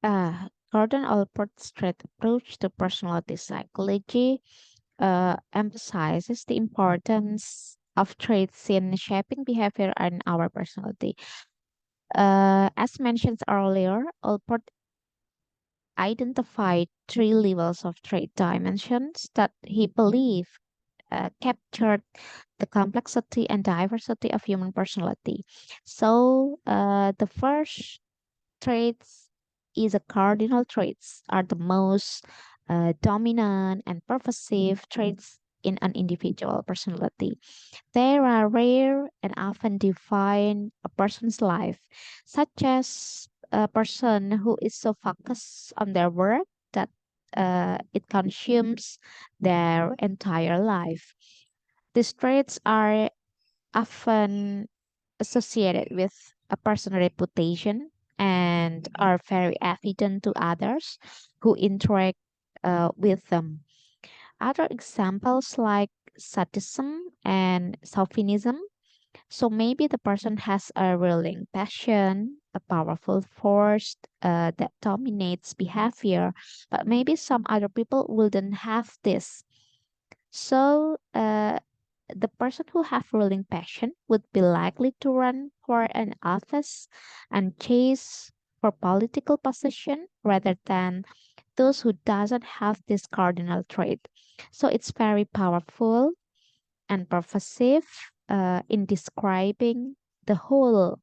Gordon Allport's trait approach to personality psychology emphasizes the importance of traits in shaping behavior and our personality. As mentioned earlier, Allport identified three levels of trait dimensions that he believed captured the complexity and diversity of human personality. So, the first traits is a cardinal traits are the most dominant and pervasive traits in an individual personality. They are rare and often define a person's life, such as a person who is so focused on their work that it consumes their entire life. These traits are often associated with a personal reputation and are very evident to others who interact with them. Other examples like sadism and chauvinism. So maybe the person has a ruling passion, a powerful force that dominates behavior, but maybe some other people wouldn't have this. So the person who have ruling passion would be likely to run for an office and chase for political position rather than those who doesn't have this cardinal trait. So it's very powerful and pervasive in describing the whole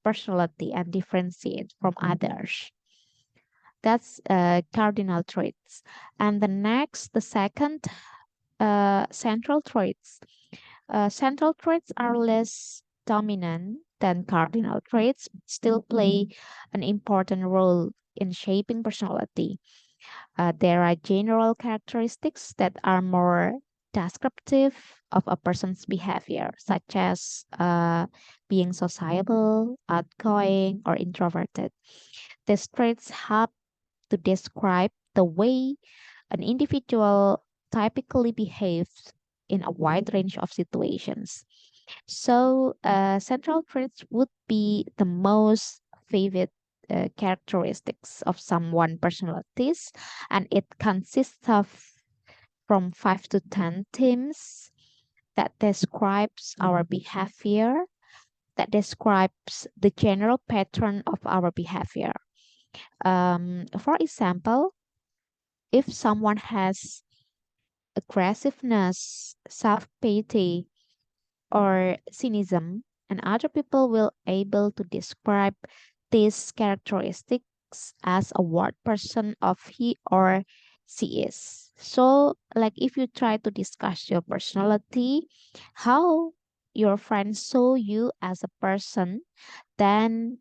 personality and differentiate from others. That's cardinal traits. And the second, central traits. Central traits are less dominant than cardinal traits, but still play an important role in shaping personality. There are general characteristics that are more descriptive of a person's behavior, such as being sociable, outgoing, or introverted. These traits help to describe the way an individual typically behaves in a wide range of situations. So, central traits would be the most vivid characteristics of someone personalities, and it consists of from 5 to 10 themes that describes our behavior, that describes the general pattern of our behavior. For example, if someone has aggressiveness, self-pity, or cynicism, and other people will able to describe these characteristics as a what person of he or she is. So, like if you try to discuss your personality, how your friends saw you as a person, then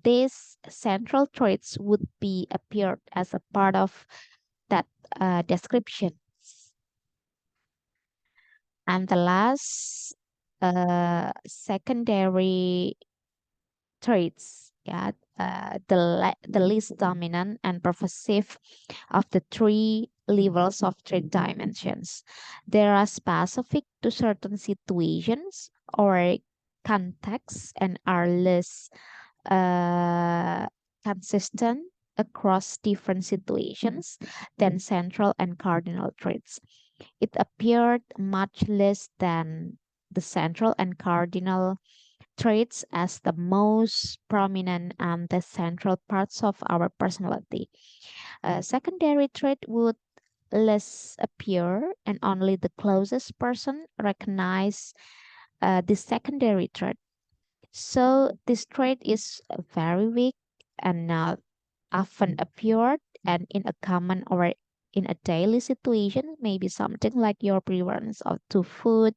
these central traits would be appeared as a part of that description. And the last secondary traits, yeah, the least dominant and pervasive of the three levels of trait dimensions. They are specific to certain situations or contexts and are less uh, consistent across different situations than central and cardinal traits. It appeared much less than the central and cardinal traits as the most prominent and the central parts of our personality. A secondary trait would less appear, and only the closest person recognize the secondary trait. So this trait is very weak and not often appeared and in a common or in a daily situation, maybe something like your preference of to food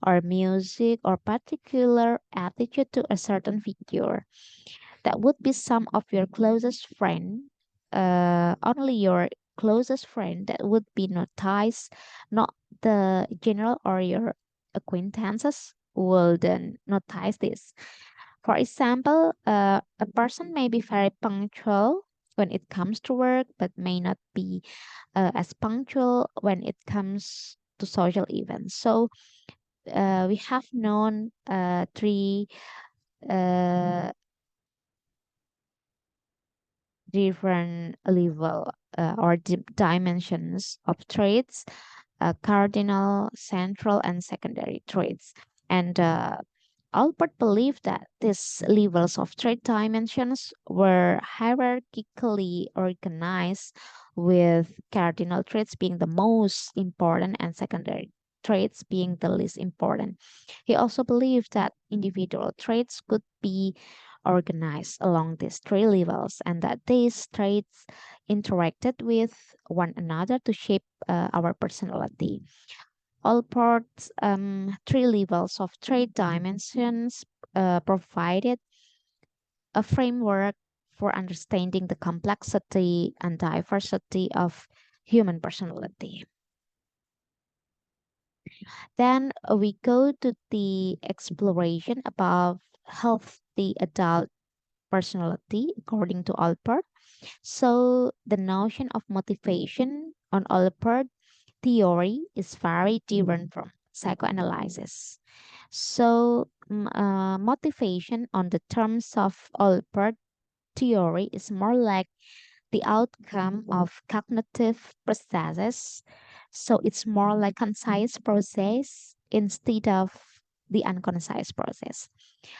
or music or particular attitude to a certain figure. That would be some of your closest friend, only your closest friend that would be noticed, not the general or your acquaintances will then notice this. For example, a person may be very punctual when it comes to work, but may not be as punctual when it comes to social events. So we have known three uh, different level or dimensions of traits, cardinal, central, and secondary traits. And Albert believed that these levels of trait dimensions were hierarchically organized, with cardinal traits being the most important and secondary traits being the least important. He also believed that individual traits could be organized along these three levels and that these traits interacted with one another to shape our personality. Allport's three levels of trait dimensions provided a framework for understanding the complexity and diversity of human personality. Then we go to the exploration about healthy adult personality according to Allport. So the notion of motivation on Allport theory is very different from psychoanalysis. So motivation on the terms of Allport theory is more like the outcome of cognitive processes. So it's more like concise process instead of the unconcise process.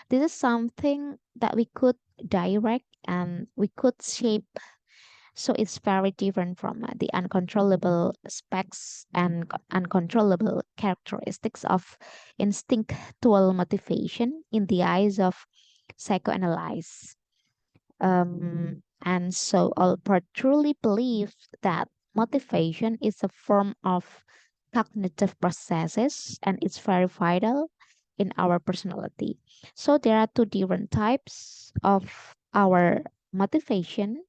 This is something that we could direct and we could shape. So it's very different from the uncontrollable specs and uncontrollable characteristics of instinctual motivation in the eyes of psychoanalysis. And so Alport truly believed that motivation is a form of cognitive processes and it's very vital in our personality. So there are two different types of our motivation.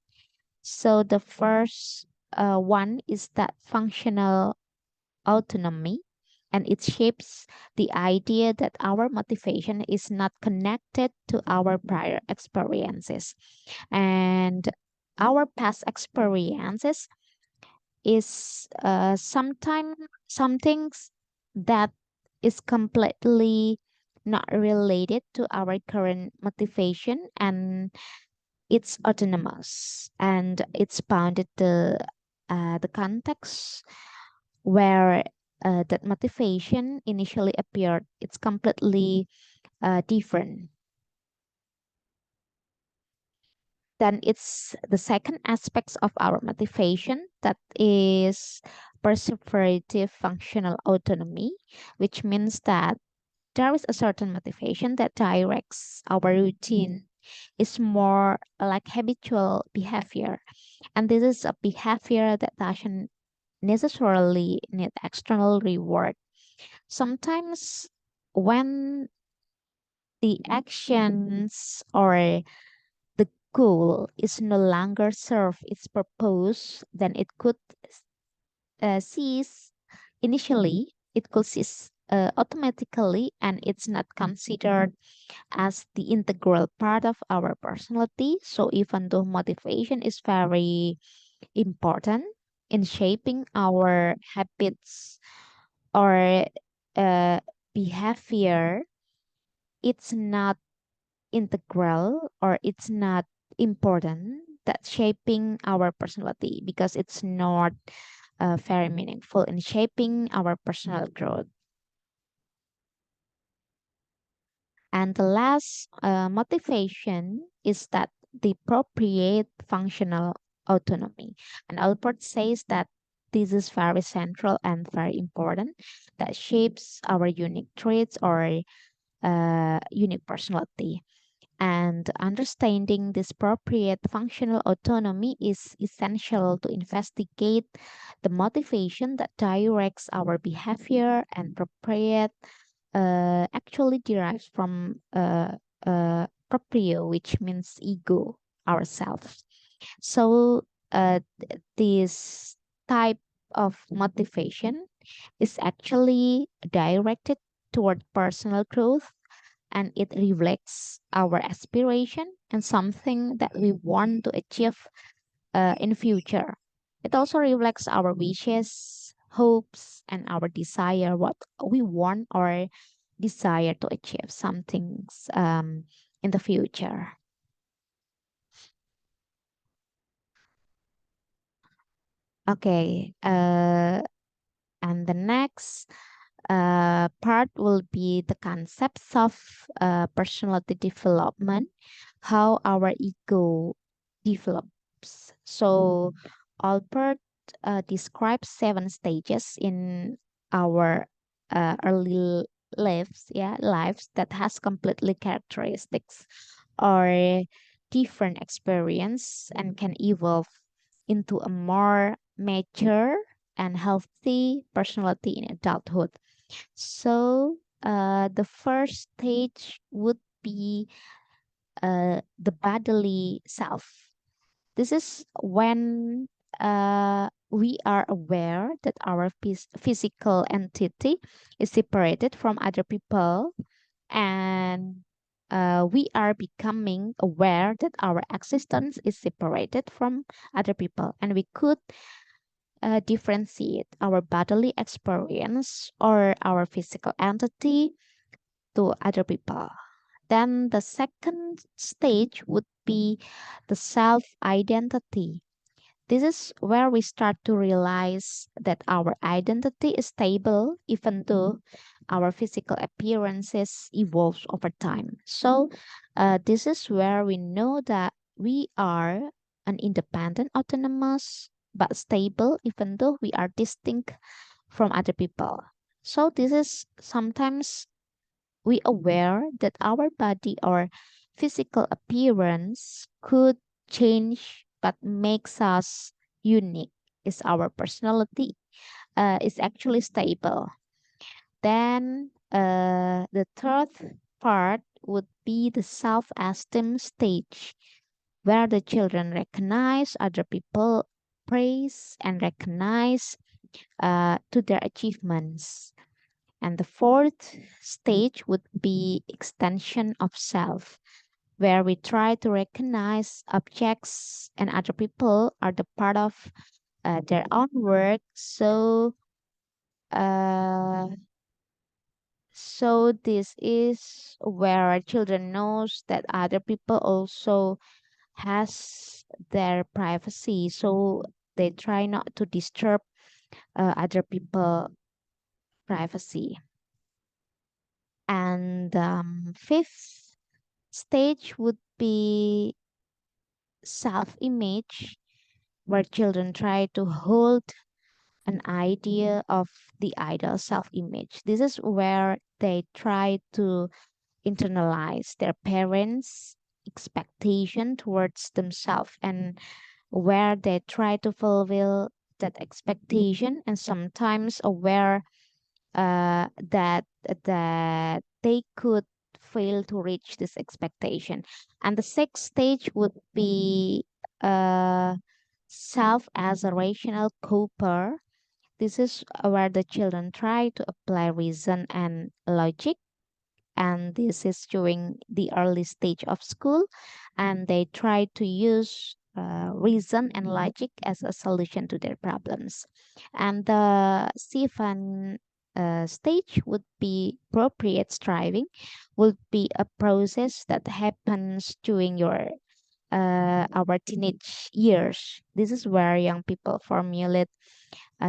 So the first one is that functional autonomy, and it shapes the idea that our motivation is not connected to our prior experiences and our past experiences is sometimes something that is completely not related to our current motivation and it's autonomous and it's bounded to the context where that motivation initially appeared. It's completely different. Then it's the second aspects of our motivation that is perseverative functional autonomy, which means that there is a certain motivation that directs our routine. It's more like habitual behavior. And this is a behavior that doesn't necessarily need external reward. Sometimes when the actions or the goal is no longer serve its purpose, then it could cease initially, it could cease automatically, and it's not considered as the integral part of our personality. So even though motivation is very important in shaping our habits or uh, behavior, it's not integral or it's not important that shaping our personality because it's not very meaningful in shaping our personal growth. And the last motivation is that the appropriate functional autonomy. And Albert says that this is very central and very important that shapes our unique traits or unique personality. And understanding this appropriate functional autonomy is essential to investigate the motivation that directs our behavior and appropriate actually derives from proprio, which means ego, ourselves. So this type of motivation is actually directed toward personal growth and it reflects our aspiration and something that we want to achieve in future. It also reflects our wishes, hopes, and our desire, what we want or desire to achieve something in the future. Okay. And the next part will be the concepts of personality development, how our ego develops. So, Albert describes 7 stages in our early lives that has completely characteristics or different experience and can evolve into a more mature and healthy personality in adulthood. So, the first stage would be the bodily self. This is when we are aware that our physical entity is separated from other people, and we are becoming aware that our existence is separated from other people, and we could differentiate our bodily experience or our physical entity to other people. Then the second stage would be the self identity. This is where we start to realize that our identity is stable even though our physical appearances evolves over time. So, this is where we know that we are an independent, autonomous, but stable even though we are distinct from other people. So, this is sometimes we aware that our body or physical appearance could change but makes us unique is our personality is actually stable. Then the third part would be the self-esteem stage where the children recognize other people praise and recognize to their achievements. And the fourth stage would be extension of self, where we try to recognize objects and other people are the part of their own work. Uh, so this is where our children knows that other people also has their privacy. So they try not to disturb other people privacy. And fifth stage would be self image, where children try to hold an idea of the ideal self image. This is where they try to internalize their parents' expectation towards themselves and where they try to fulfill that expectation and sometimes aware that they could fail to reach this expectation. And the sixth stage would be uh, self as a rational coper. This is where the children try to apply reason and logic, and this is during the early stage of school, and they try to use reason and logic as a solution to their problems. And the seventh stage would be appropriate striving, would be a process that happens during your our teenage years. This is where young people formulate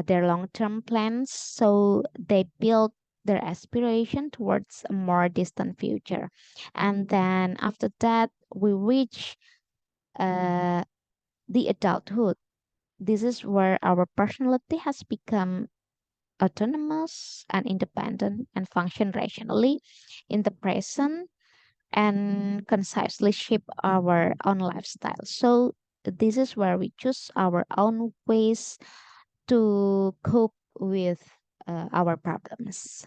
their long-term plans, so they build their aspiration towards a more distant future. And then after that, we reach uh, the adulthood. This is where our personality has become autonomous and independent and function rationally in the present and concisely shape our own lifestyle. So this is where we choose our own ways to cope with our problems.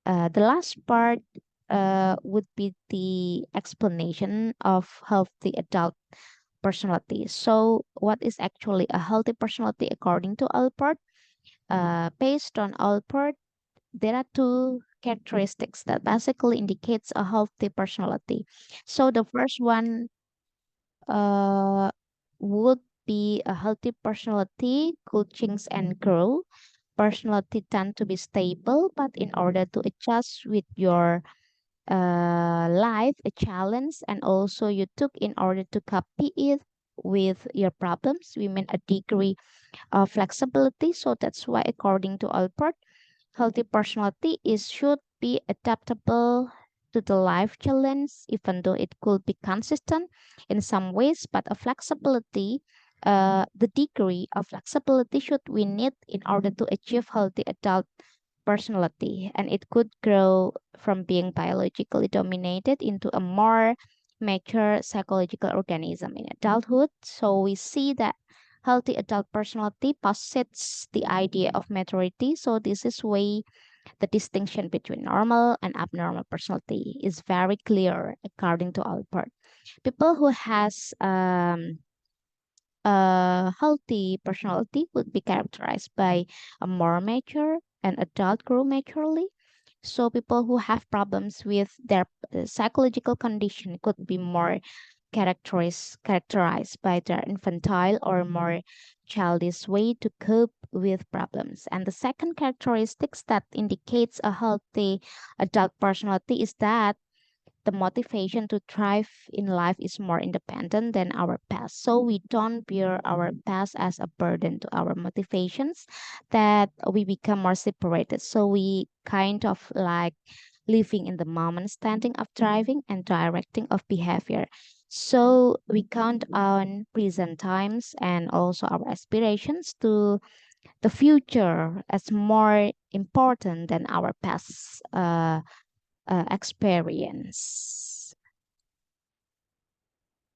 The last part would be the explanation of healthy adult personality. So, what is actually a healthy personality according to Alport? Based on Alport, there are two characteristics that basically indicates a healthy personality. So, the first one uh, would be a healthy personality could change and grow. Personality tend to be stable, but in order to adjust with your life, a challenge, and also you took in order to copy it, with your problems. We mean a degree of flexibility. So that's why, according to Alport, healthy personality is should be adaptable to the life challenge, even though it could be consistent in some ways. But a flexibility, the degree of flexibility should we need in order to achieve healthy adult personality, and it could grow from being biologically dominated into a more mature psychological organism in adulthood. So we see that healthy adult personality posits the idea of maturity. So this is way the distinction between normal and abnormal personality is very clear according to Alport. People who has a healthy personality would be characterized by a more mature and adult grow maturely. So people who have problems with their psychological condition could be more characterized by their infantile or more childish way to cope with problems. And the second characteristics that indicates a healthy adult personality is that the motivation to thrive in life is more independent than our past. So we don't bear our past as a burden to our motivations, that we become more separated. So we kind of like living in the moment, standing up, driving, and directing of behavior. So we count on present times and also our aspirations to the future as more important than our past experience.